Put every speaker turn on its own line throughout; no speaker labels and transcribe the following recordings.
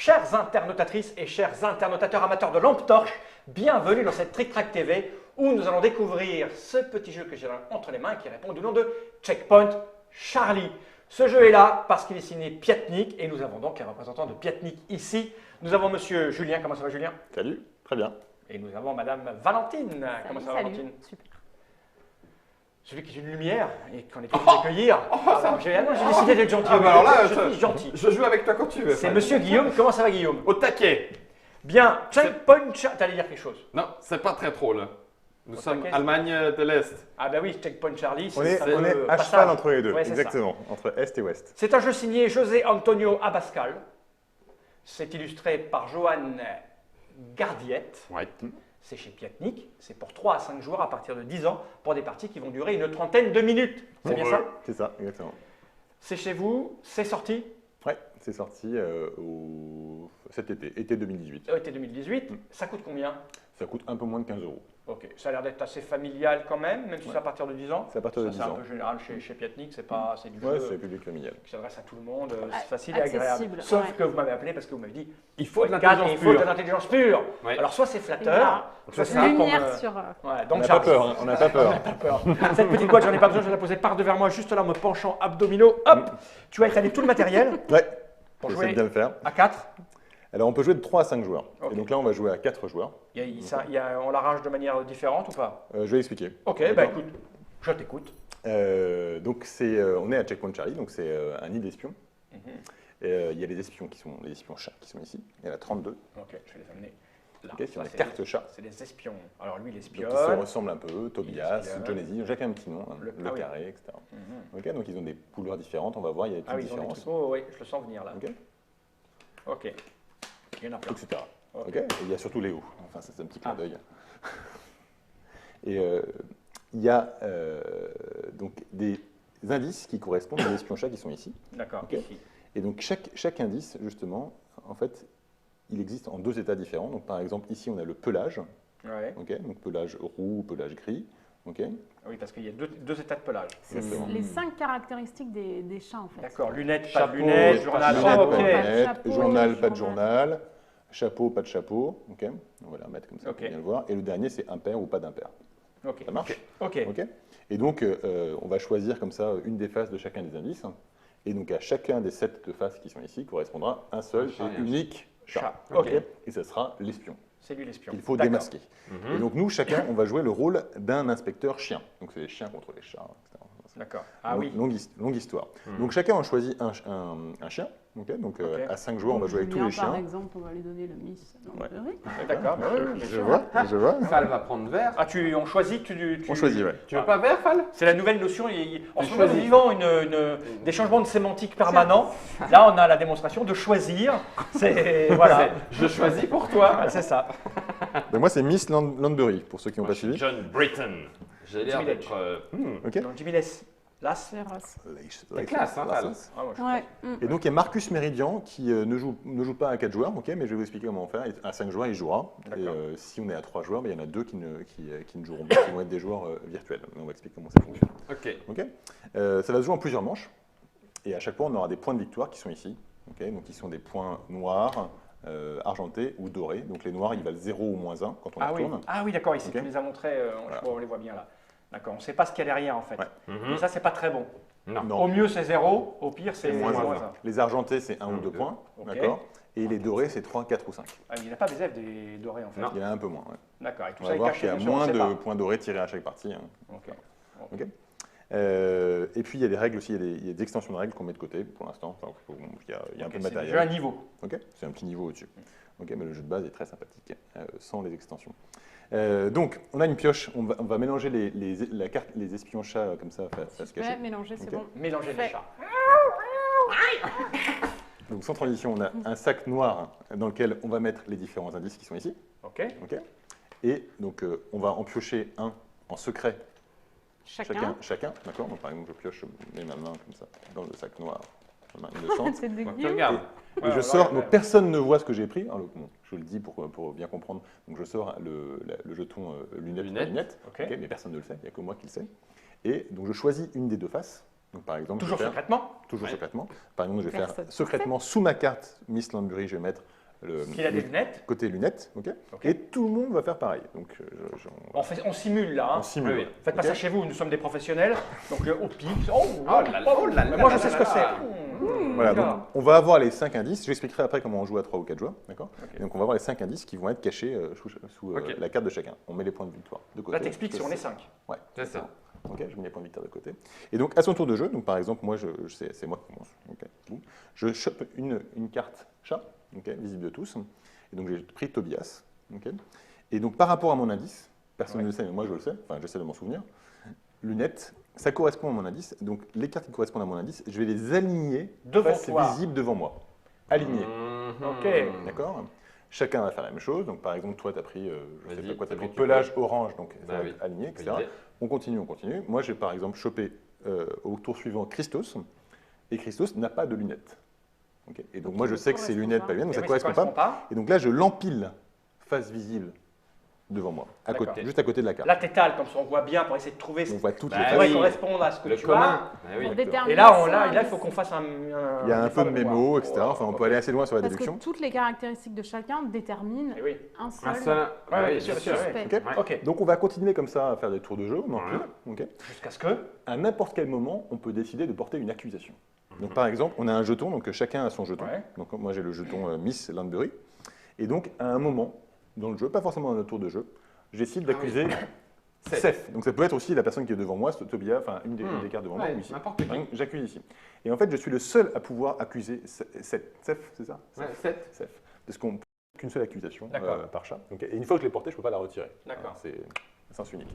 Chères internautatrices et chers internautateurs amateurs de lampe torche, bienvenue dans cette Trick Track TV où nous allons découvrir ce petit jeu que j'ai entre les mains qui répond du nom de Checkpoint Charlie. Ce jeu est là parce qu'il est signé Piatnik et nous avons donc un représentant de Piatnik ici. Nous avons monsieur Julien. Comment ça va Julien?
Salut, très bien.
Et nous avons madame Valentine. Comment ça va Valentine?
Super.
Celui qui est une lumière et qu'on est obligé d'accueillir. J'ai décidé d'être gentil.
Alors là,
je suis gentil.
Je joue avec toi quand tu veux.
C'est monsieur Guillaume. Comment ça va Guillaume?
Au taquet.
Bien. Checkpoint Charlie. T'allais dire quelque chose?
Non, c'est pas très trop là. Nous
Au
sommes
taquet.
Allemagne de l'Est.
Ah ben oui, Checkpoint Charlie.
On est
le
à
passage.
cheval entre les deux,
Ouais, c'est
exactement, entre Est et Ouest.
C'est un jeu signé José Antonio Abascal. C'est illustré par Johan Gardiette.
Ouais.
C'est chez Piatnik. C'est pour 3 à 5 joueurs à partir de 10 ans pour des parties qui vont durer une trentaine de minutes. C'est bien ça?
C'est ça, exactement.
C'est chez vous. C'est sorti
Ouais, c'est sorti cet été 2018.
été 2018. Ça coûte combien?
Ça coûte un peu moins de 15 €.
Ok, ça a l'air d'être assez familial quand même, même si c'est à partir de 10 ans.
C'est à partir de
Ça,
10
C'est un
ans.
peu général chez Piatnik, c'est du
Ouais,
jeu
c'est public familial.
qui s'adresse à tout le monde, c'est
Ah,
facile et agréable.
accessible,
Sauf
ouais.
que vous m'avez appelé parce que vous m'avez dit
Il faut de
il
l'intelligence
faut de
pure.
l'intelligence pure.
Ouais.
Alors soit c'est flatteur, soit c'est un
Lumière
comme,
sur.
ouais,
On
donc
n'a pas
Charlie.
peur, hein, on n'a pas peur.
Pas peur. Cette petite boîte, j'en ai pas besoin, je vais la poser par devant moi, juste là, en me penchant abdominaux. Hop, tu vas étaler tout le matériel
Ouais,
pour
j'essaie de
jouer
bien le faire.
à 4.
Alors on peut jouer de 3 à 5 joueurs.
Ok.
Et donc là on va jouer à 4 joueurs.
On l'arrange de manière différente ou pas?
Je vais expliquer.
Ok,
D'accord.
bah écoute, je t'écoute.
Donc on est à Checkpoint Charlie, donc c'est un nid d'espions. Il y a les espions les espions chats qui sont ici. Il y en a 32.
Ok, je vais les amener là.
Ok, sur
Ça,
les
c'est
cartes chats.
C'est des espions. Alors lui, il
Donc,
espionne.
ils se ressemblent un peu, Tobias,
espionne.
Jonesy, chacun un petit nom, hein,
Le-
le
ah oui.
carré, etc.
Mhm.
Ok, donc ils ont des couleurs différentes, on va voir, il y a des
Ah
petites
oui, ils ont des
différences.
trucs. Oh, oui, je le sens venir là.
Ok,
Ok. Il y en a plein.
etc.
Ok.
Ok, et il y a surtout Léo, enfin ça, c'est un petit clin
Ah.
d'œil. Et il y a donc des indices qui correspondent aux espions chats qui sont ici.
D'accord.
Ok.
Ici.
Et donc chaque indice, justement, en fait, il existe en 2 états différents. Donc par exemple, ici on a le pelage,
Ouais.
ok, donc pelage roux, pelage gris. Ok.
Oui, parce qu'il y a deux états de pelage.
C'est
Exactement.
les 5 caractéristiques des chats en fait.
D'accord. Lunettes, pas de
Chapeau,
lunettes,
pas
journal.
de
Ah,
chapeau,
ok.
pas de
Lunettes,
chapeau,
journal, pas de
journal.
journal, chapeau, pas de chapeau. Ok. On va la mettre comme ça
Ok.
pour bien le voir. Et le dernier, c'est impair ou pas d'impair.
Ok.
Ça marche?
Ok.
Ok. Et donc, on va choisir comme ça une des faces de chacun des indices. Et donc, à chacun des 7 de faces qui sont ici, correspondra un seul
Un chat et
et
un
unique chat.
Chat.
Ok.
Ok.
Et ce sera l'espion.
C'est lui l'espion.
Il faut
D'accord.
démasquer. Et donc, nous, chacun, on va jouer le rôle d'un inspecteur chien. Donc, c'est les chiens contre les chats, etc.
D'accord. Ah
Donc,
oui.
longue histoire. Donc, chacun, on choisit un chien. Ok. Donc,
Ok.
à 5 joueurs, on va jouer avec tous
Julien,
les
Par
chiens.
exemple, on va lui donner le Miss Landry.
D'accord. bah oui, bien
Je
sûr.
vois.
Fal va prendre vert.
Ah, on choisit.
On choisit, ouais.
Tu veux pas vert, Fal?
C'est la nouvelle notion. En
Tu
ce moment, nous
choisis.
vivons des changements de sémantique permanents. Là, on a la démonstration de choisir. C'est voilà.
Je choisis pour toi.
C'est ça.
Ben, moi, c'est Miss Landbury, pour ceux qui n'ont
Moi,
pas
je suis
suivi.
John Britton. J'ai l'air
Jimmy
d'être.
Ok.
Donc Jimmy Las.
C'est Ross.
C'est classe, hein, Val.
Ah, moi, je-
Ouais.
Et donc, il y a Marcus Méridian qui ne joue pas à 4 joueurs, ok, mais je vais vous expliquer comment faire. À 5 joueurs, il jouera. Et
D'accord.
si on est à 3 joueurs, ben, il y en a 2 qui ne joueront pas, qui vont être des joueurs virtuels. On va expliquer comment ça fonctionne.
Ok.
Ok. Ça va se jouer en plusieurs manches. Et à chaque fois, on aura des points de victoire qui sont ici. Ok, donc, qui sont des points noirs, argentés ou dorés. Donc, les noirs, ils valent 0 ou moins 1 quand on
Ah
les
oui.
retourne.
Ah oui, d'accord. Ici,
Ok.
tu les as montrés.
Voilà.
On les voit bien là. D'accord. On ne sait pas ce qu'il y a derrière en fait.
Ouais.
Et ça, c'est pas très bon.
Non.
Non.
Au mieux, c'est 0. Au pire, c'est
Moins
moins
un.
1.
Les argentés, c'est 1 ou 2 points.
Ok.
D'accord. Et les dorés, c'est 3, 4 ou 5.
Ah, il n'y a pas des F des dorés en fait.
Non.
Il y en a un peu moins. Ouais.
D'accord. Et tout
On
ça
va
est
voir
caché
qu'il y a
bien sûr, on
moins
sait
de
pas.
points dorés tirés à chaque partie. Hein.
Ok.
Ok. Et puis il y a des règles aussi, il y a des extensions de règles qu'on met de côté pour l'instant. Enfin, il y a un
Ok,
peu de
c'est
matériel.
déjà un niveau.
Ok, c'est un petit niveau au-dessus. Ok, mais le jeu de base est très sympathique, sans les extensions. Donc, on a une pioche, on va mélanger la carte, les espions chats comme ça, face
Ouais,
cachée.
mélanger, c'est
Ok.
bon.
Mélanger les
Fait.
chats.
Donc, sans transition, on a un sac noir dans lequel on va mettre les différents indices qui sont ici.
Ok.
Ok. Et donc, on va en piocher un en secret chacun. D'accord. Donc, par exemple, je pioche, je mets ma main comme ça dans le sac noir, ma main innocente.
C'est de
Tu
Guillaume.
regardes.
Et je sors, donc personne ne voit ce que j'ai pris. Alors, bon, je le dis pour bien comprendre. Donc je sors le jeton lunettes,
Ok.
ok, mais personne ne le sait, il n'y a que moi qui le sais. Et donc je choisis une des 2 faces. Donc par exemple,
Toujours
je vais faire-
secrètement.
Toujours
Ouais.
secrètement. Par exemple, je vais faire
Personne.
secrètement sous ma carte Miss Landbury, je vais mettre
Qu'il a des lunettes.
côté lunettes, ok.
Ok.
Et tout le monde va faire pareil. Donc,
On simule là. Hein.
on simule.
Oui, oui.
Faites pas
Ok.
ça chez vous, nous sommes des professionnels. Donc au pif. Oh
là là,
mais moi je
là
sais
là
ce que
là
c'est.
là.
Voilà,
Voilà.
donc on va avoir les 5 indices. J'expliquerai après comment on joue à 3 ou 4 joueurs. D'accord.
Ok.
Et donc on va avoir les 5 indices qui vont être cachés sous
Ok.
la carte de chacun. On met les points de victoire de côté.
Là t'expliques si on est 5.
Ouais.
C'est ça.
Ok, je mets les points de victoire de côté. Et donc à son tour de jeu, donc par exemple, moi c'est moi qui commence. Ok. Boum. Je chope une carte chat, ok, visible de tous. Et donc j'ai pris Tobias. Ok. Et donc par rapport à mon indice, personne ne le sait, mais moi je le sais, enfin j'essaie de m'en souvenir. Lunettes, ça correspond à mon indice. Donc les cartes qui correspondent à mon indice, je vais les aligner
Devant
face
toi.
visible devant moi. Aligner.
Ok.
D'accord. Chacun va faire la même chose. Donc par exemple, toi tu as pris, je sais
Vas-y,
pas quoi, tu as
c'est
pris
bon, tu
pelage
peux.
orange, donc ça
Bah
va
oui.
être aligné, etc.
Validé.
On continue, on continue. Moi j'ai par exemple chopé au tour suivant Christos. Et Christos n'a pas de lunettes. Ok. Et donc
Donc,
moi
il
je
ne
sais que c'est
correspond
lunettes,
pas.
pas lunettes, donc
Eh
ça
oui,
correspond pas. Et donc là je l'empile face visible devant moi,
D'accord.
juste à côté de la carte.
Là t'étales comme ça on voit bien pour essayer de trouver ce
On voit toutes
Bah
les
qui
faces.
pourrait
oui.
correspondre à ce que
Le
tu
commun.
as.
Ah oui.
Pour
Et
déterminer
Et là,
ça,
là, il faut qu'on fasse un.
Il y a un peu de
mémoire.
mémo, etc. Enfin, on peut aller assez loin sur la
Parce que
déduction.
toutes les caractéristiques de chacun déterminent
Eh oui.
un
Un
seul.
seul.
Ouais,
Ah oui,
bien sûr,
bien sûr.
bien sûr.
suspect.
Ok.
Ok.
Donc on va continuer comme ça à faire des tours de jeu, on en
Ouais.
recule, ok.
Jusqu'à ce que.
À n'importe quel moment, on peut décider de porter une accusation. Donc par exemple, on a un jeton, donc chacun a son jeton.
Ouais.
Donc moi j'ai le jeton Miss Landbury. Et donc à un moment dans le jeu, pas forcément dans notre tour de jeu, je décide d'accuser
Seth.
Seth. Donc ça peut être aussi la personne qui est devant moi, Tobias, enfin une des cartes devant moi,
Ouais,
ou ici.
n'importe qui.
Donc, j'accuse ici. Et en fait, je suis le seul à pouvoir accuser Seth, c'est ça
Ouais, 7.
Seth. Parce qu'on peut qu'une seule accusation
D'accord.
par chat. Donc, et une fois que je l'ai portée, je ne peux pas la retirer.
D'accord.
Voilà, c'est sens unique.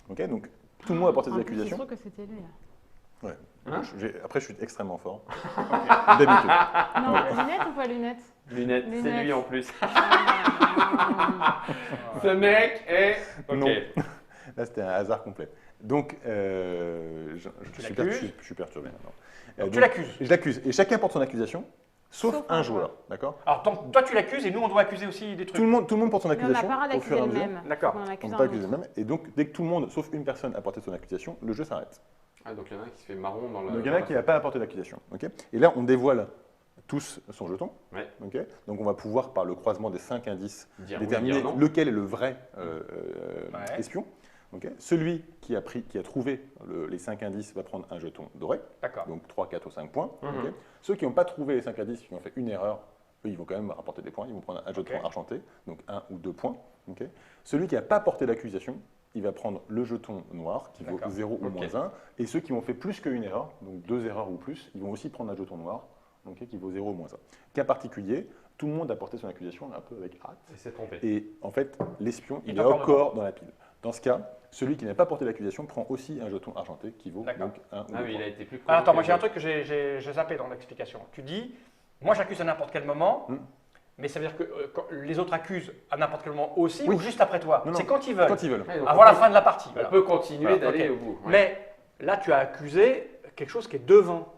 Ok, donc tout le monde a porté des
En plus, je suis
accusations.
sûre que c'était lui. Là.
Ouais.
Hein
Après, je suis extrêmement fort. D'habitude.
Non, lunettes ou pas lunettes
Lunettes, c'est
Lunettes.
lui en plus.
Ah,
Ce mec est. Ok.
Non. Là, c'était un hasard complet. Donc,
Tu
suis
l'accuses
je suis perturbé maintenant.
Donc,
Donc,
tu l'accuses.
Je l'accuse. Et chacun porte son accusation, sauf
Sauf
un
un
joueur. D'accord.
Alors, donc, toi, tu l'accuses et nous, on doit accuser aussi des trucs.
Tout le monde porte son
Mais on n'a
accusation
pas le droit
au fur et
d'accuser
à
le
mesure.
même.
D'accord.
Faut qu'on en
On
accuse
ne
un
peut pas accuser
autre.
le même. Et donc, dès que tout le monde, sauf une personne, a porté son accusation, le jeu s'arrête.
Ah, donc il y en a un qui se fait marron dans le.
Donc, il y en a qui n'a pas apporté d'accusation. Ok. Et là, on dévoile tous son jeton.
Ouais.
Ok. Donc, on va pouvoir, par le croisement des 5 indices,
Dire oui,
déterminer
dire non.
lequel est le vrai
Ouais.
espion. Ok. Celui qui a trouvé les 5 indices va prendre un jeton doré.
D'accord.
Donc 3, 4 ou 5 points.
Mhm.
Ok. Ceux qui n'ont pas trouvé les 5 indices, qui ont fait une erreur, eux, ils vont quand même rapporter des points. Ils vont prendre un jeton
Ok.
argenté, donc 1 ou 2 points. Ok. Celui qui n'a pas porté d'accusation, il va prendre le jeton noir, qui vaut
D'accord.
0 ou
Ok.
moins 1. Et ceux qui ont fait plus qu'une erreur, donc 2 erreurs ou plus, ils vont aussi prendre un jeton noir, ok, qui vaut 0 ou moins 1. Cas particulier, tout le monde a porté son accusation un peu avec hâte.
Il s'est trompé.
Et en fait, l'espion,
Il
il
est
est
encore
encore dans la pile. Dans ce cas, celui qui n'a pas porté l'accusation prend aussi un jeton argenté qui vaut
D'accord.
donc 1 ou 2
Ah oui, il
points.
a été plus.
Ah, attends, moi
que
j'ai un
les
truc que j'ai zappé dans l'explication. Tu dis, moi j'accuse à n'importe quel moment,
Hmm.
mais ça veut dire que quand les autres accusent à n'importe quel moment aussi
Oui.
ou juste après toi.
Non, non.
C'est quand ils veulent,
Quand ils veulent.
autres. Ouais, donc
avant
on
la
peut-
fin de la partie.
On
voilà.
peut continuer
Voilà,
d'aller
ok.
au bout. Ouais.
Mais là, tu as accusé quelque chose qui est devant.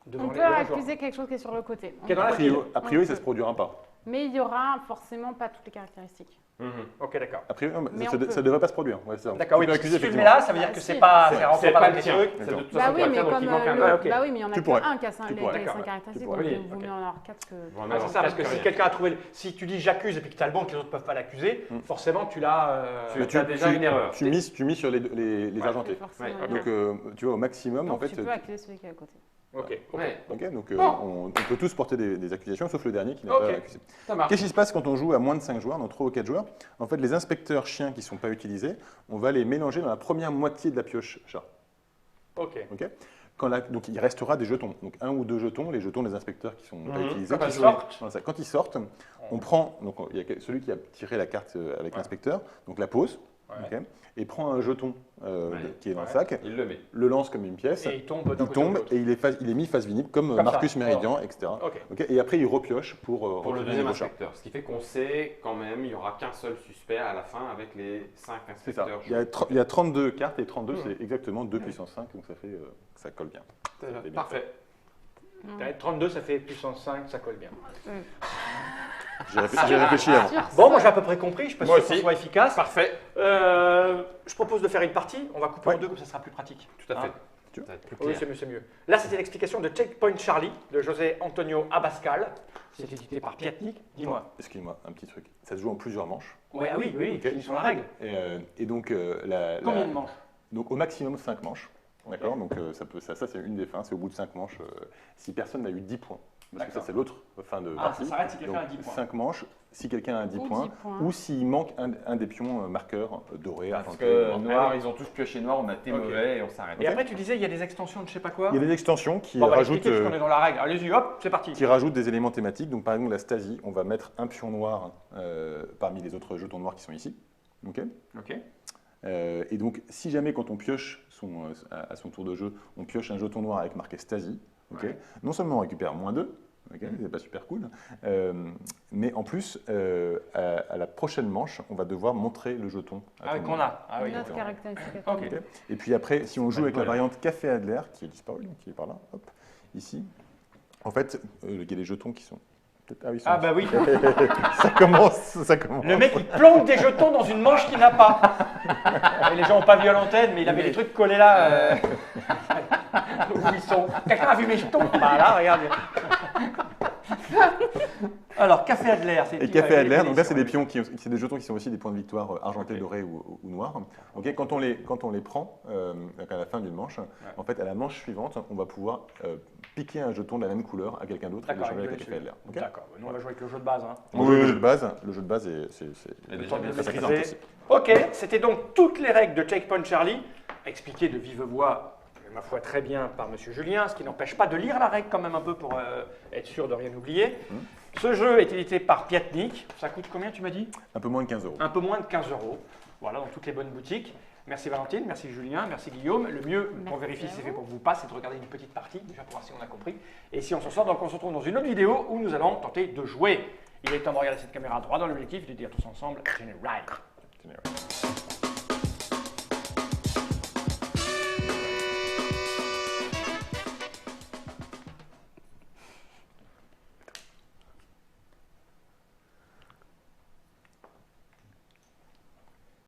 On peut
les joueurs.
accuser quelque chose qui est sur le côté.
Qui est dans la
A priori, ça
On
se produira pas.
Mais il y aura forcément pas toutes les caractéristiques.
Mhm.
Ok, d'accord.
A priori, non,
Mais
ça
on
ne
peut.
devrait pas se produire. Ouais, c'est ça.
D'accord, oui,
Tu peux
mais
accuser,
si tu le mets
effectivement.
là, ça veut dire
Bah,
que
si.
c'est pas,
C'est-
ça rentre
c'est
pas
pas
dans
le
les
tien.
trucs.
C'est de
D'accord.
toute
Bah
façon
oui,
pas
mais
le tien, donc
comme
il manque un.
le-
Ouais, ok.
bah oui, mais il y en a
Tu
que
pourrais.
un qui a
Tu pourrais.
les
D'accord,
5 caractéristiques,
Tu
donc
pourrais.
il
Oui,
vaut
ok.
mieux en avoir 4 que.
Bon,
Ah, c'est ça, parce que si
rien.
quelqu'un a trouvé, si tu dis j'accuse et puis que tu as le bon, que les autres ne peuvent pas l'accuser, forcément tu l'as.
Tu as déjà une erreur.
Tu mises sur les
Ouais.
argentés.
Forcément,
Ouais,
il y en a.
Donc, tu vois, au maximum,
Donc
en fait.
tu peux accuser celui qui est à côté.
Ok, ok.
Ouais,
Ok, donc
Bon.
on peut tous porter des accusations, sauf le dernier qui n'est
Ok.
pas accusé.
ça marche.
Qu'est-ce qui se passe quand on joue à moins de 5 joueurs, dans 3 ou 4 joueurs? En fait, les inspecteurs chiens qui ne sont pas utilisés, on va les mélanger dans la première moitié de la pioche chat.
Ok.
Ok. Donc il restera des jetons, donc 1 ou 2 jetons, les jetons des inspecteurs qui sont pas
Mhm.
utilisés.
Quand
qui
ils
sont-
sortent.
Voilà, ça. Quand ils sortent, on prend, donc il y a celui qui a tiré la carte avec
Ouais.
l'inspecteur, donc la pose,
Ouais.
ok, et prend un jeton
Ouais.
qui est dans le
Ouais.
sac,
Il le met.
le lance comme une pièce,
Et il tombe d'un
il
côté ou de
tombe
l'autre.
et il est mis face visible comme,
Comme
Marcus
ça.
Méridian, etc.
Ok.
Ok, et après il repioche pour
Pour le
retrouver
deuxième
le chat.
inspecteur. Ce qui fait qu'on sait quand même, il n'y aura qu'un seul suspect à la fin avec les 5
C'est ça.
inspecteurs.
Il y a 32 cartes et 32
Mhm.
c'est exactement 2 puissance 5, donc ça fait ça colle bien. C'est bien.
Parfait.
T'as 32, ça fait puissance 5, ça colle bien.
J'ai réfléchi avant.
Bon, moi j'ai à peu près compris, je peux
Moi
que ce
aussi.
soit efficace.
Parfait.
Je propose de faire une partie, on va couper
Ouais.
en deux comme ça sera plus pratique.
Tout à fait.
Hein.
tu veux.
Ça va être plus
Oui,
clair.
c'est mieux, c'est mieux. Là, c'était l'explication de Checkpoint Charlie de José Antonio Abascal. C'est édité par Piatnik. Dis-moi.
Excuse-moi, un petit truc. Ça se joue en plusieurs manches.
Ouais, ah oui, oui,
Ok.
ils sont la règle.
Et donc,
Combien de manches?
donc, au maximum 5 manches. D'accord. Donc, ça c'est une des fins. C'est au bout de 5 manches, si personne n'a eu 10 points. Parce que ça,
D'accord.
c'est l'autre fin de
Ah,
partie.
ça s'arrête si quelqu'un a 10 points.
5 manches, si quelqu'un a 10
Ou
points,
10 points.
ou s'il manque un des pions marqueurs dorés,
Parce
argentés,
que
noirs.
noir, ils ont tous pioché noir, on a été
Ok.
mauvais et on s'arrête.
Et après, tu disais, il y a des extensions de je sais pas quoi.
Il y a des extensions qui
Bon, on va
rajoutent.
l'expliquer puisqu'on est dans la règle. Allez-y, hop, c'est parti.
Qui rajoute des éléments thématiques. Donc, par exemple, la Stasi, on va mettre un pion noir parmi les autres jetons noirs qui sont ici. Ok.
Ok.
Et donc, si jamais, quand on pioche à son tour de jeu, on pioche un jeton noir avec marqué Stasi, ok,
Ouais.
non seulement on récupère -2, ok, c'est pas super cool, mais en plus, à la prochaine manche, on va devoir montrer le jeton. à
Ah,
tout le
qu'on
monde.
a. Ah oui,
Une autre
d'accord.
caractéristique.
Ok.
Ok. Et puis après, si on joue avec la variante Café Adler, qui est disparue, donc qui est par là, hop, ici, en fait, il y a des jetons qui sont. Ah oui,
Ah bah oui.
ça commence.
Le mec, il plonge des jetons dans une manche qu'il n'a pas. Et les gens n'ont pas vu à l'antenne, mais il avait des trucs collés là. Où ils sont. Quelqu'un a vu mes jetons? Bah là, regarde. Alors, Café Adler, c'est
Et Café Adler, donc là, c'est des pions, c'est des jetons qui sont aussi des points de victoire argentés, dorés ou noirs. Ok, quand on les prend donc à la fin d'une manche, en fait, à la manche suivante, on va pouvoir piquer un jeton de la même couleur à quelqu'un d'autre et
D'accord,
l'échanger avec
avec
Café Adler. Ok.
D'accord, nous on va jouer avec le jeu de base. Hein.
On joue le jeu de base. Le jeu de base c'est
Et déjà
Temps de
bien
le
fait.
maîtriser. Ok, c'était donc toutes les règles de Checkpoint Charlie, expliquées de vive voix, ma foi très bien par Monsieur Julien, ce qui n'empêche pas de lire la règle quand même un peu pour être sûr de rien oublier. Ce jeu est édité par Piatnik. Ça coûte combien, tu m'as dit?
un peu moins de 15 €.
Un peu moins de 15 €. Voilà, dans toutes les bonnes boutiques. Merci Valentine, merci Julien, merci Guillaume. Le mieux, pour
Merci
vérifier
à
si c'est
vous.
fait pour vous ou pas, c'est de regarder une petite partie, déjà pour voir si on a compris. Et si on s'en sort, donc on se retrouve dans une autre vidéo où nous allons tenter de jouer. Il est temps de regarder cette caméra droit dans l'objectif et de dire tous ensemble General.